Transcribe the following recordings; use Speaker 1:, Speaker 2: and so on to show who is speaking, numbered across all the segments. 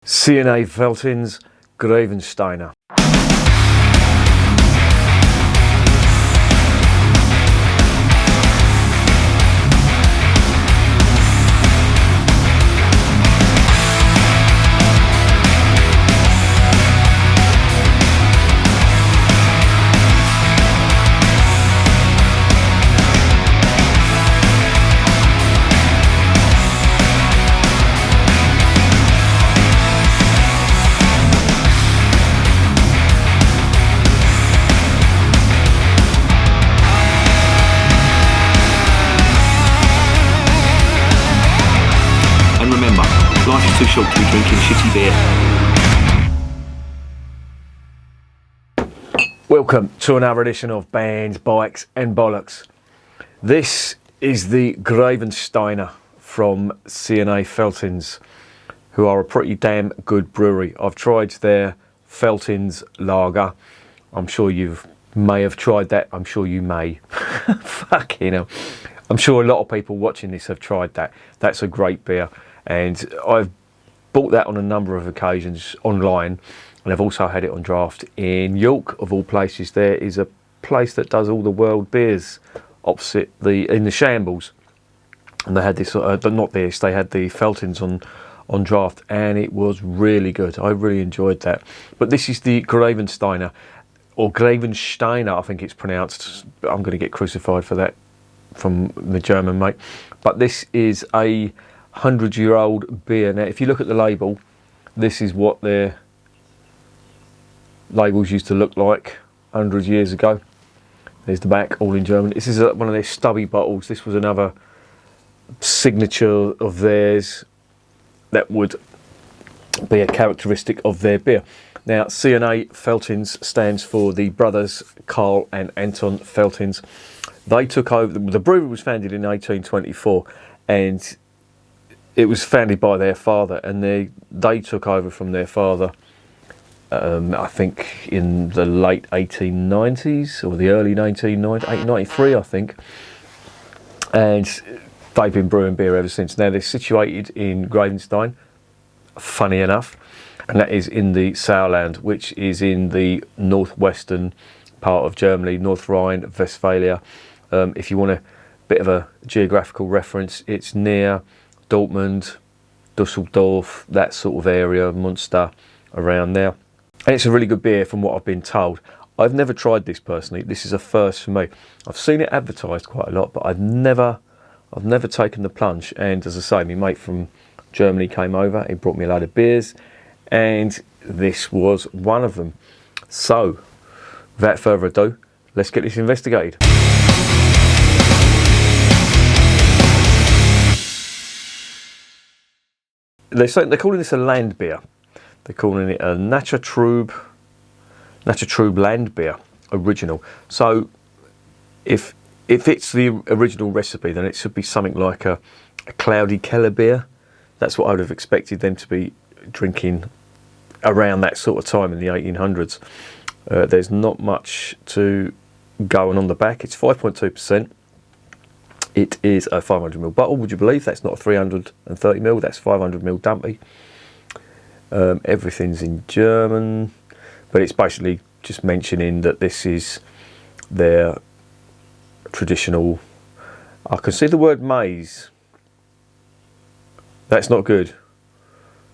Speaker 1: CNA Veltins Grevensteiner.
Speaker 2: Life is too short to be drinking shitty beer.
Speaker 1: Welcome to another edition of Bands, Bikes and Bollocks. This is the Grevensteiner from CNA Veltins, who are a pretty damn good brewery. I've tried their Veltins lager. I'm sure you may have tried that. I'm sure you may. Fucking hell. I'm sure a lot of people watching this have tried that. That's a great beer. And I've bought that on a number of occasions online, and I've also had it on draft in York, of all places. There is a place that does all the world beers opposite in the Shambles, and they had this, but not this. They had the Veltins on draft, and it was really good. I really enjoyed that. But this is the Grevensteiner, or Grevensteiner, I think it's pronounced. I'm going to get crucified for that from the German mate. But this is a 100-year-old beer. Now, if you look at the label, this is what their labels used to look like 100 years ago. There's the back, all in German. This is one of their stubby bottles. This was another signature of theirs that would be a characteristic of their beer. Now, CNA Veltins stands for the brothers Carl and Anton Veltins. They took over. The brewery was founded in 1824, and it was founded by their father, and they took over from their father, I think in the late 1890s or the early 1990s, 1893 I think, and they've been brewing beer ever since. Now they're situated in Grevenstein, funny enough, and that is in the Sauerland, which is in the northwestern part of Germany, North Rhine-Westphalia. If you want a bit of a geographical reference, it's near Dortmund, Dusseldorf, that sort of area, Munster, around there. And it's a really good beer from what I've been told. I've never tried this personally. This is a first for me. I've seen it advertised quite a lot, but I've never taken the plunge. And as I say, my mate from Germany came over. He brought me a load of beers, and this was one of them. So, without further ado, let's get this investigated. They're calling this a Landbier. They're calling it a Naturtrube Landbier original. So if it's the original recipe, then it should be something like a cloudy Kellerbier. That's what I would have expected them to be drinking around that sort of time in the 1800s. There's not much to go on the back. It's 5.2%. It is a 500ml bottle. Would you believe that's not a 330ml? That's 500ml dumpy. Everything's in German, but it's basically just mentioning that this is their traditional. I can see the word maize. That's not good.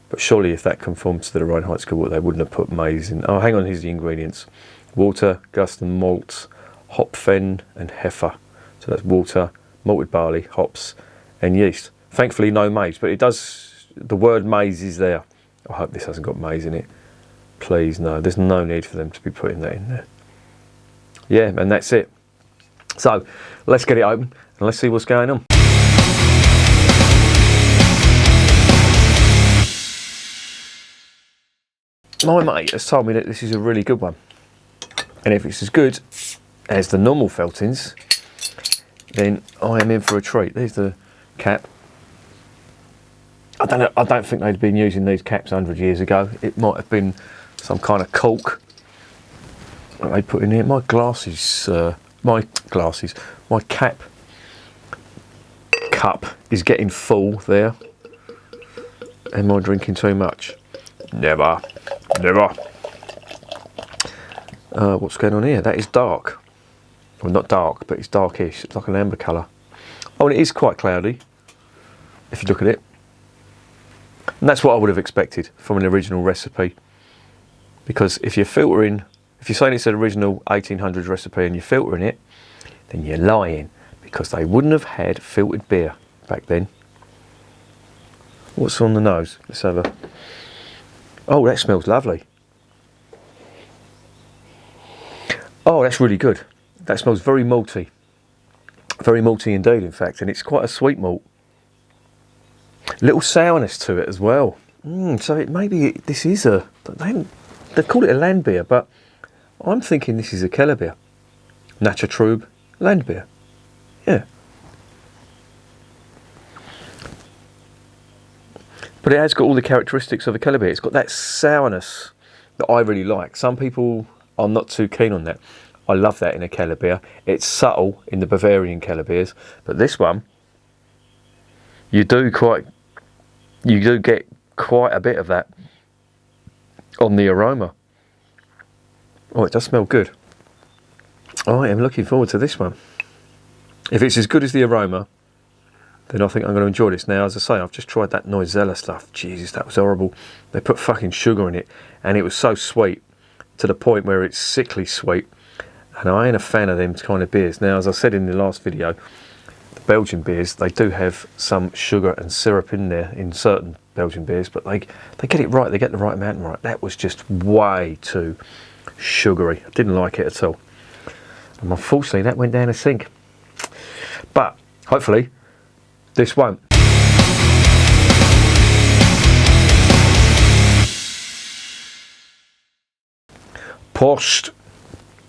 Speaker 1: But surely, if that conforms to the Reinhardt School, they wouldn't have put maize in. Oh, hang on. Here's the ingredients: water, gust and malt, hopfen and heifer. So that's water, malted barley, hops and yeast. Thankfully no maize, but it does, the word maize is there. I hope this hasn't got maize in it. Please, no, there's no need for them to be putting that in there. Yeah, and that's it. So let's get it open and let's see what's going on. My mate has told me that this is a really good one, and if it's as good as the normal Veltins, then I am in for a treat. There's the cap. I don't think they'd been using these caps 100 years ago. It might have been some kind of cork that they put in here. My cap cup is getting full there. Am I drinking too much? Never. What's going on here? That is dark. Well, not dark, but it's darkish. It's like an amber colour. Oh, and it is quite cloudy, if you look at it. And that's what I would have expected from an original recipe. Because if you're saying it's an original 1800s recipe and you're filtering it, then you're lying. Because they wouldn't have had filtered beer back then. What's on the nose? Let's have a... Oh, that smells lovely. Oh, that's really good. That smells very malty. Very malty indeed, in fact, and it's quite a sweet malt. Little sourness to it as well. So this is a... They call it a Landbier, but I'm thinking this is a Kellerbier. Naturtrube Landbier. Yeah. But it has got all the characteristics of a Kellerbier. It's got that sourness that I really like. Some people are not too keen on that. I love that in a Kellerbier. It's subtle in the Bavarian Kellerbiers, but this one, you do get quite a bit of that on the aroma. Oh, it does smell good. I am looking forward to this one. If it's as good as the aroma, then I think I'm going to enjoy this. Now, as I say, I've just tried that Noisella stuff. Jesus, that was horrible. They put fucking sugar in it, and it was so sweet to the point where it's sickly sweet. And I ain't a fan of them kind of beers. Now, as I said in the last video, the Belgian beers, they do have some sugar and syrup in there in certain Belgian beers, but they get it right. They get the right amount right. That was just way too sugary. I didn't like it at all. And unfortunately, that went down a sink. But hopefully, this won't. Prost,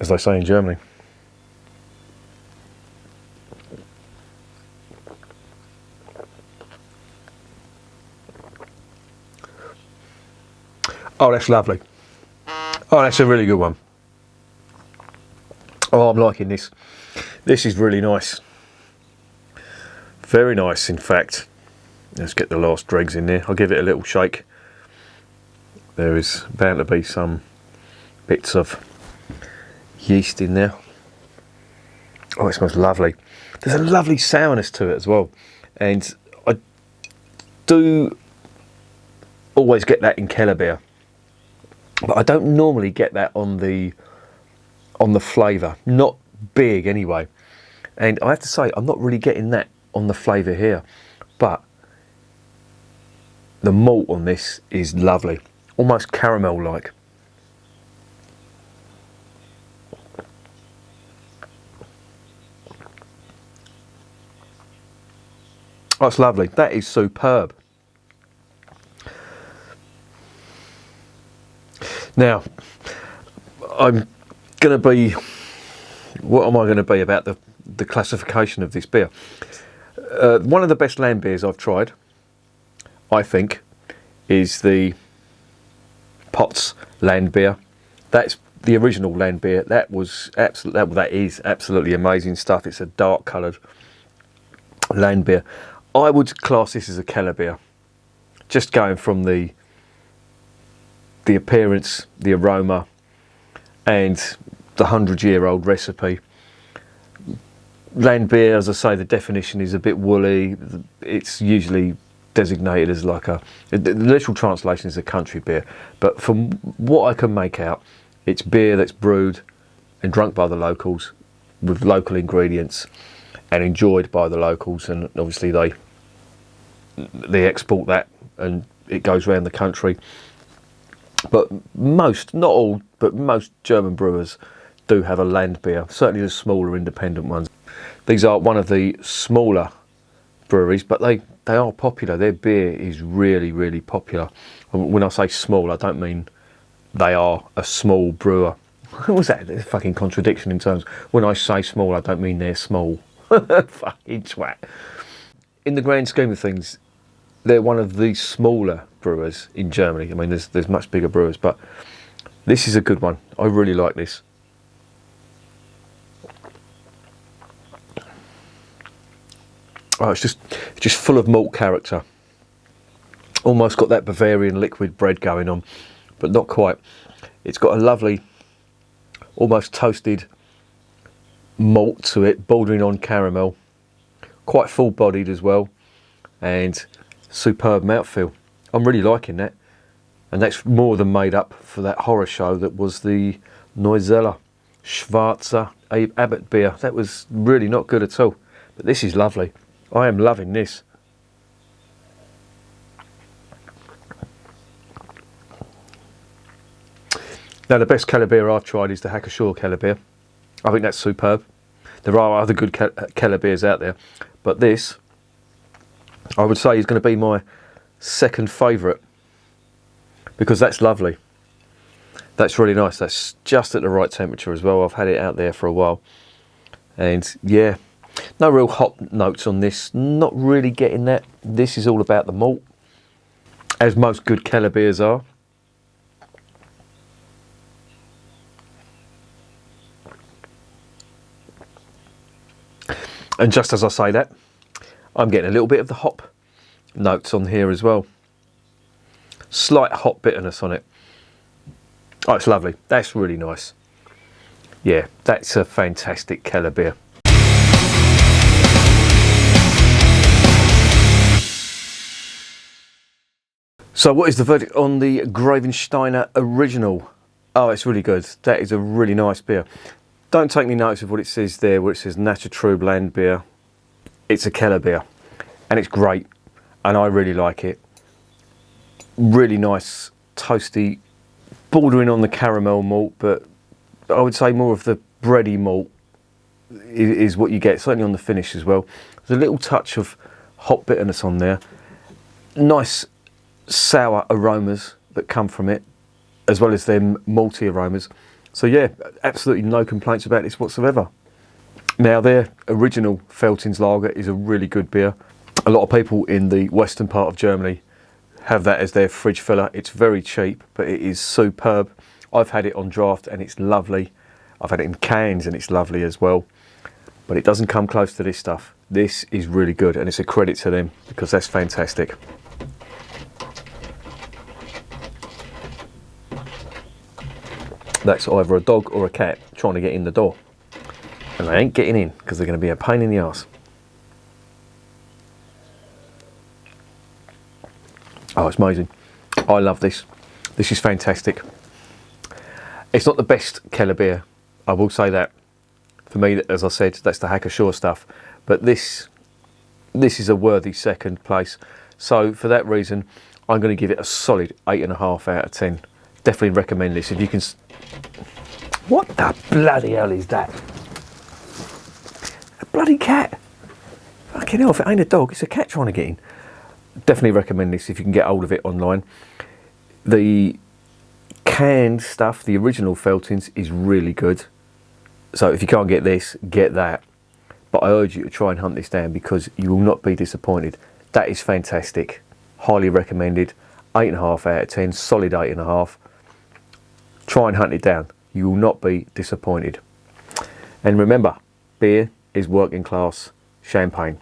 Speaker 1: as they say in Germany. Oh, that's lovely. Oh, that's a really good one. Oh, I'm liking this. This is really nice. Very nice, in fact. Let's get the last dregs in there. I'll give it a little shake. There is bound to be some bits of yeast in there. Oh, it smells lovely. There's a lovely sourness to it as well. And I do always get that in Kellerbier. But I don't normally get that on the flavour. Not big anyway. And I have to say, I'm not really getting that on the flavour here. But the malt on this is lovely. Almost caramel-like. Oh, it's lovely. That is superb. Now, I'm going to be... What am I going to be about the classification of this beer? One of the best Landbiers I've tried, I think, is the Potts Landbier. That's the original Landbier. That is absolutely amazing stuff. It's a dark coloured Landbier. I would class this as a Kellerbier. Just going from the appearance, the aroma, and the 100-year-old recipe. Landbier, as I say, the definition is a bit woolly. It's usually designated as like the literal translation is a country beer. But from what I can make out, it's beer that's brewed and drunk by the locals with local ingredients and enjoyed by the locals, and obviously they export that and it goes around the country. But most, not all, but most German brewers do have a Landbier, certainly the smaller independent ones. These are one of the smaller breweries, but they are popular. Their beer is really, really popular. When I say small, I don't mean they are a small brewer. What was that? There's a fucking contradiction in terms. When I say small, I don't mean they're small. Fucking twat. In the grand scheme of things, they're one of the smaller brewers in Germany. I mean, there's much bigger brewers, but this is a good one. I really like this. Oh, it's just full of malt character. Almost got that Bavarian liquid bread going on, but not quite. It's got a lovely, almost toasted malt to it, bordering on caramel. Quite full bodied as well, and superb mouthfeel. I'm really liking that. And that's more than made up for that horror show that was the Neuzeller Schwarzer Abbott beer. That was really not good at all. But this is lovely. I am loving this. Now, the best Kellerbier I've tried is the Hacker-Shaw Kellerbier. I think that's superb. There are other good Kellerbiers out there, but this, I would say, is going to be my second favourite, because that's lovely. That's really nice. That's just at the right temperature as well. I've had it out there for a while, and yeah, no real hop notes on this. Not really getting that. This is all about the malt, as most good Kellerbiers are. And just as I say that, I'm getting a little bit of the hop notes on here as well. Slight hop bitterness on it. Oh, it's lovely. That's really nice. Yeah, that's a fantastic Kellerbier. So what is the verdict on the Grevensteiner original? Oh, it's really good. That is a really nice beer. Don't take any notice of what it says there, where it says Naturtrube Landbier. It's a Kellerbier, and it's great, and I really like it. Really nice, toasty, bordering on the caramel malt, but I would say more of the bready malt is what you get, certainly on the finish as well. There's a little touch of hop bitterness on there. Nice sour aromas that come from it, as well as them malty aromas. So yeah, absolutely no complaints about this whatsoever. Now, their original Veltins lager is a really good beer. A lot of people in the western part of Germany have that as their fridge filler. It's very cheap, but it is superb. I've had it on draft and it's lovely. I've had it in cans and it's lovely as well. But it doesn't come close to this stuff. This is really good, and it's a credit to them, because that's fantastic. That's either a dog or a cat trying to get in the door, and they ain't getting in because they're going to be a pain in the arse. Oh, it's amazing. I love this. This is fantastic. It's not the best Kellerbier, I will say that. For me, as I said, that's the Hacker-Shaw stuff. But this is a worthy second place. So for that reason, I'm going to give it a solid 8.5 out of 10. Definitely recommend this if you can. What the bloody hell is that? A bloody cat. Fucking hell, if it ain't a dog, it's a cat trying to get in. Definitely recommend this if you can get hold of it online. The canned stuff, the original Veltins, is really good. So if you can't get this, get that. But I urge you to try and hunt this down, because you will not be disappointed. That is fantastic. Highly recommended. 8.5 out of 10, solid 8.5. Try and hunt it down. You will not be disappointed. And remember, beer is working class champagne.